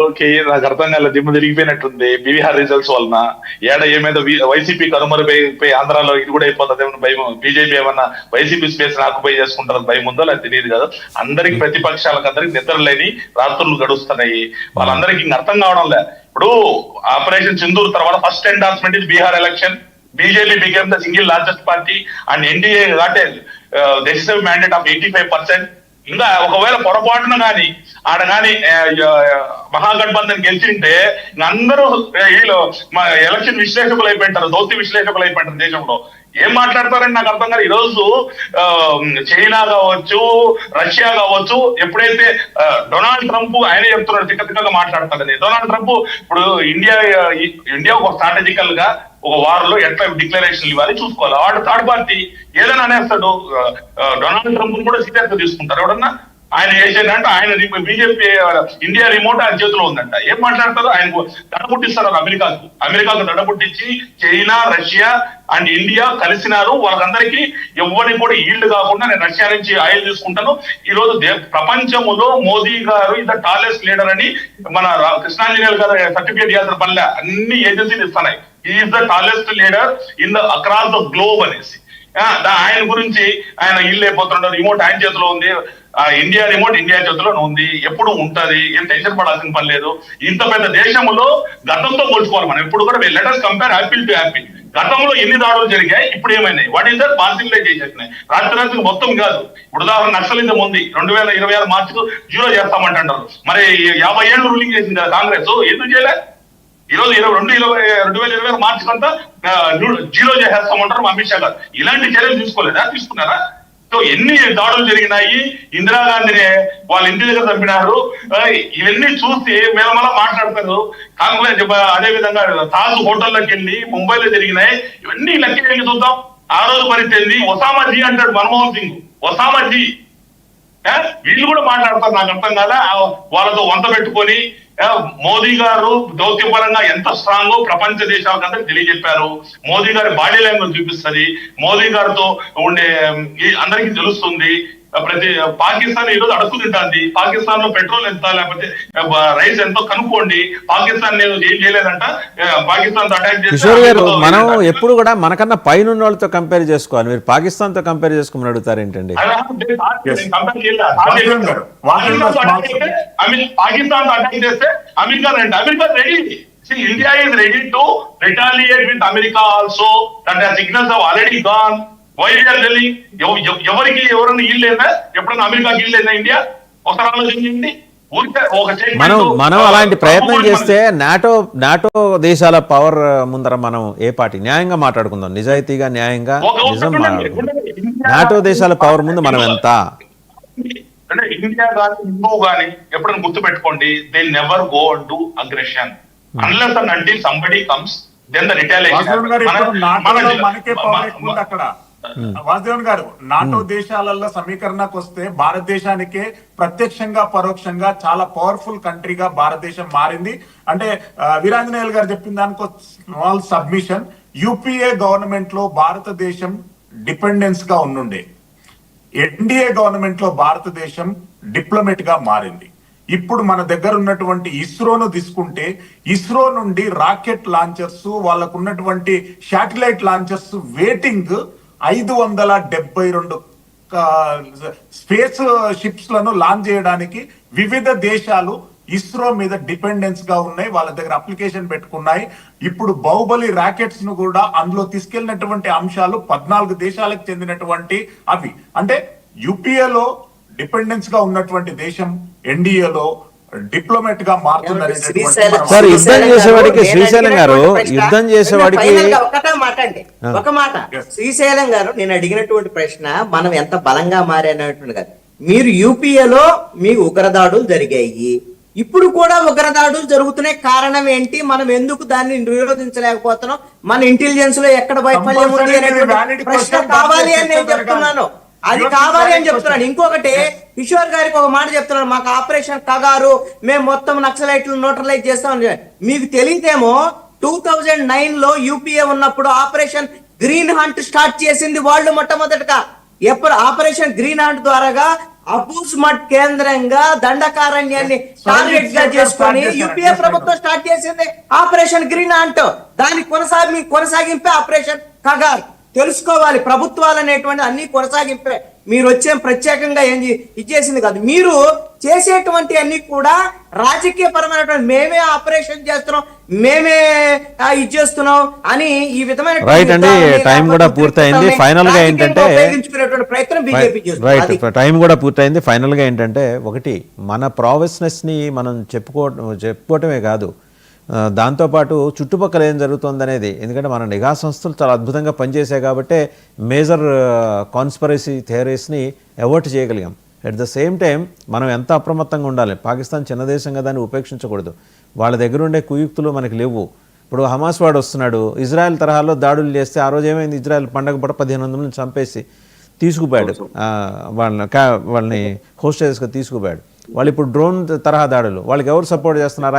Okay, నాకు అర్థం కాలేదు. దిమ్మ తిరిగిపోయినట్టుంది బీహార్ రిజల్ట్స్ వలన. ఏమైందో వైసీపీ కనుమరుగైపోయి ఆంధ్రాలో ఇది కూడా అయిపోతుంది ఏమన్నా భయం, బీజేపీ ఏమన్నా వైసీపీ స్పేస్ ఆక్యుపై చేసుకుంటారు భయం ఉందో నాకు తెలియదు కదా. అందరికి ప్రతిపక్షాలకు అందరికి నిద్ర లేని రాత్రులు గడుస్తున్నాయి. వాళ్ళందరికీ ఇంక అర్థం కావడం లే. ఇప్పుడు ఆపరేషన్ సింధూర్ తర్వాత first endorsement is Bihar election. BJP became the single largest party and NDA got a decisive mandate of 85%. ఇంకా ఒకవేళ పొరపాటున కానీ ఆడ కానీ మహాగఠబంధన్ గెలిచింటే అందరూ వీళ్ళు ఎలక్షన్ విశ్లేషకులు అయిపోయింటారు, దౌత్య విశ్లేషకులు అయిపోయింటారు దేశంలో. ఏం మాట్లాడతారని నాకు అర్థం కాదు. ఈ రోజు చైనా కావచ్చు, రష్యా కావచ్చు, ఎప్పుడైతే డొనాల్డ్ ట్రంప్ ఆయనే చెప్తున్నాడు తిక్కగా మాట్లాడతాడని. డొనాల్డ్ ట్రంప్ ఇప్పుడు ఇండియా ఒక స్ట్రాటజికల్ గా ఒక వారంలో ఎట్లా డిక్లరేషన్లు ఇవ్వాలి చూసుకోవాలి. వాడు థర్డ్ పార్టీ ఏదైనా అనేస్తాడు. డొనాల్డ్ ట్రంప్ కూడా సీరియస్ గా తీసుకుంటారు ఎవడన్నా. ఆయన చేసేదంటే ఆయన బీజేపీ ఇండియా రిమోట్ ఆయన చేతిలో ఉందంట. ఏం మాట్లాడతారు? ఆయనకు దడబుట్టిస్తారు అమెరికాకు దడబుట్టించి చైనా, రష్యా అండ్ ఇండియా కలిసినారు. వాళ్ళందరికీ ఎవరికి కూడా ఈల్డ్ కాకుండా నేను రష్యా నుంచి ఆయిల్ తీసుకుంటాను. ఈ రోజు ప్రపంచంలో మోదీ గారు ఇస్ ద టాలెస్ట్ లీడర్ అని మన కృష్ణాంజనేయులు గారు సర్టిఫికేట్ చేసిన పనిలే అన్ని ఏజెన్సీలు ఇస్తున్నాయి. Is the tallest leader in the across the globe అనేసి. ఆయన గురించి ఆయన ఇల్లు అయిపోతున్నాడు. రిమోట్ ఆయన చేతిలో ఉంది. ఇండియా రిమోట్ ఇండియా చేతిలో ఉంది, ఎప్పుడు ఉంటది. ఏం టెన్షన్ పడాల్సిన పని లేదు. ఇంత పెద్ద దేశంలో గతంతో పోల్చుకోవాలి మనం. ఇప్పుడు కూడా let us compare Apple to Apple. గతంలో ఎన్ని దాడులు జరిగాయి, ఇప్పుడు ఏమైనాయి, వాట్ ఈస్ దట్ పాసిబిలిటీ చేసేసినాయి. రాత్రికి మొత్తం కాదు. ఇప్పుడు ఉదాహరణ నక్సలిజం ఉంది, 2026 మార్చికు 0 చేస్తామంటారు. మరి 50 ఏళ్ళు రూలింగ్ చేసింది కదా కాంగ్రెస్, ఎందుకు చేయలే? ఈ రోజు 2020 మార్చి అంతా 0 చేసేస్తామంటారు అమిత్ షా గారు. ఇలాంటి చర్యలు తీసుకోలేదా? తీసుకున్నారా? సో ఎన్ని దాడులు జరిగినాయి, ఇందిరాగాంధీని వాళ్ళ ఇంటి దగ్గర చంపినారు. ఇవన్నీ చూసి మేమలా మాట్లాడతారు. కాంగ్రెస్ అదే విధంగా తాజ్ హోటల్లోకి వెళ్ళి ముంబైలో జరిగినాయి. ఇవన్నీ లెక్క చూద్దాం. ఆ రోజు పరిస్థితి ఒసామాజీ అంటాడు మన్మోహన్ సింగ్, ఒసామాజీ. వీళ్ళు కూడా మాట్లాడతారు. నాకు అర్థం కాదా వాళ్ళతో వంత పెట్టుకొని. మోదీ గారు దౌత్యపరంగా ఎంత స్ట్రాంగ్ ప్రపంచ దేశాలకు అందరికి తెలియజెప్పారు. మోదీ గారి బాడీ లాంగ్వేజ్ చూపిస్తుంది. మోదీ గారితో ఉండే అందరికీ తెలుస్తుంది. ప్రతి పాకిస్తాన్ ఈ రోజు అడుగు తింటుంది. పాకిస్తాన్ లో పెట్రోల్ ఎంత లేకపోతే రైస్ ఎంతో కనుక్కోండి. పాకిస్తాన్ ఏం చేయలేదంట. పాకిస్తాన్ తో అటాక్ కిషోర్ గారు, మనం ఎప్పుడు కూడా మనకన్నా పైన వాళ్ళతో కంపేర్ చేసుకోవాలి. మీరు పాకిస్తాన్ తో కంపేర్ చేసుకోమని అడుగుతారు ఏంటండి? పాకిస్తాన్ తో అటాక్ చేస్తే America ready. India is ready to retaliate with America also. That signals have already gone. ఎవరికి ఎవరన్నా ఇల్లేదా? ఎప్పుడన్నా అమెరికాకి ఇల్లేదా ఇండియా? ఒకసారి ఆలోచించండి. మనం అలాంటి ప్రయత్నం చేస్తే నాటో దేశాల పవర్ ముందర మనం ఏ పార్టీ న్యాయంగా మాట్లాడుకుందాం, నిజాయితీగా న్యాయంగా నిజం మాట్లాడుకుందాం. నాటో దేశాల పవర్ ముందు మనం ఎంత? అంటే ఇండియా కానీ హిందూ కానీ ఎప్పుడైనా గుర్తు పెట్టుకోండి, they never go and do aggression unless and until somebody comes then the retaliation. Vasudevan గారు, నాటో దేశాలలో సమీకరణకు వస్తే భారతదేశానికే ప్రత్యక్షంగా పరోక్షంగా చాలా పవర్ఫుల్ కంట్రీగా భారతదేశం మారింది. అంటే వీరాంజనేయులు గారు చెప్పిన దానికి స్మాల్ సబ్మిషన్. యూపీఏ గవర్నమెంట్ లో భారతదేశం డిపెండెన్స్ గా ఉండుండే, ఎన్డీఏ గవర్నమెంట్ లో భారతదేశం డిప్లొమేట్ గా మారింది. ఇప్పుడు మన దగ్గర ఉన్నటువంటి ఇస్రోను తీసుకుంటే, ఇస్రో నుండి రాకెట్ లాంచర్స్, వాళ్ళకు ఉన్నటువంటి satellite launchers waiting 572 space ships లను లాంచ్ చేయడానికి వివిధ దేశాలు ఇస్రో మీద డిపెండెన్స్ గా ఉన్నాయి. వాళ్ళ దగ్గర అప్లికేషన్ పెట్టుకున్నాయి. ఇప్పుడు బాహుబలి రాకెట్స్ ను కూడా అందులో తీసుకెళ్లినటువంటి అంశాలు 14 దేశాలకు చెందినటువంటి అవి. అంటే యూపీఏలో డిపెండెన్స్ గా ఉన్నటువంటి దేశం ఎన్డీఏలో డిప్లొమేట్ గా మారుతున్నారు. యుద్ధం చేసేవాడికి శ్రీశైలం గారు, యుద్ధం చేసేవాడికి ఒక మాట శ్రీశైలం గారు, నేను అడిగినటువంటి ప్రశ్న మనం ఎంత బలంగా మారనేటువంటి కాదు. మీరు యూపీఏలో మీ ఉగ్రదాడులు జరిగాయి, ఇప్పుడు కూడా ఉగ్రదాడులు జరుగుతున్నాయి. కారణం ఏంటి? మనం ఎందుకు దాన్ని నిరోధించలేకపోతున్నాం? మన ఇంటెలిజెన్స్ లో ఎక్కడ వైఫల్యం ఉంది అనేటువంటి ప్రశ్న కావాలి అని నేను చెప్తున్నాను. అది కావాలి అని చెప్తున్నాను. ఇంకొకటి, కిషోర్ గారికి ఒక మాట చెప్తున్నాను, మాకు ఆపరేషన్ కగారు, మేము మొత్తం నక్సలైట్లు న్యూట్రలైజ్ చేస్తామని. మీకు తెలియదేమో, 2009 లో యూపీఏ ఉన్నప్పుడు ఆపరేషన్ గ్రీన్ హంట్ స్టార్ట్ చేసింది వాళ్ళు మొట్టమొదటిగా. ఎప్పుడు ఆపరేషన్ గ్రీన్ హంట్ ద్వారాగా అబూస్మట్ కేంద్రంగా దండకారణ్యాన్ని టార్గెట్ గా చేసుకొని యూపీఏ ప్రభుత్వం స్టార్ట్ చేసింది ఆపరేషన్ గ్రీన్ అంటూ దాని కొనసాగింపే ఆపరేషన్ కగార్. తెలుసుకోవాలి, ప్రభుత్వాలు అనేటువంటి అన్ని కొనసాగింపే. మీరు వచ్చే ప్రత్యేకంగా ఏం ఇచ్చేసింది కాదు, మీరు చేసేటువంటి అన్ని కూడా రాజకీయ పరమైనటువంటి మేమే ఆపరేషన్ చేస్తున్నాం, మేమే ఇచ్చేస్తున్నాం అని ఈ విధమైన రైట్ అండి. టైం కూడా పూర్తయింది. ఫైనల్ గా ఏంటంటే ఉపయోగించుకునేటువంటి ప్రయత్నం బీజేపీ రైట్, చేస్తుంది. టైం కూడా పూర్తయింది. ఫైనల్ గా ఏంటంటే ఒకటి, మన ప్రావెస్నెస్ ని మనం చెప్పుకోవటమే కాదు, దాంతోపాటు చుట్టుపక్కల ఏం జరుగుతుంది అనేది, ఎందుకంటే మన నిఘా సంస్థలు చాలా అద్భుతంగా పనిచేసాయి కాబట్టి మేజర్ కాన్స్పరసీ థియరీస్ని అవాయిడ్ చేయగలిగాం. అట్ ద సేమ్ టైం మనం ఎంత అప్రమత్తంగా ఉండాలి. పాకిస్తాన్ చిన్న దేశంగా దాన్ని ఉపేక్షించకూడదు. వాళ్ళ దగ్గర ఉండే కుయుక్తులు మనకి లేవు. ఇప్పుడు హమాస్ వాడు వస్తున్నాడు, ఇజ్రాయెల్ తరహాలో దాడులు చేస్తే ఆ రోజు ఏమైంది, ఇజ్రాయెల్ పండగ పూట 1500 మందిని చంపేసి తీసుకుపోయాడు, వాళ్ళని హోస్టేజెస్గా తీసుకుపోయాడు. వాళ్ళు ఇప్పుడు డ్రోన్ తరహా దాడులు, వాళ్ళకి ఎవరు సపోర్ట్ చేస్తున్నారు?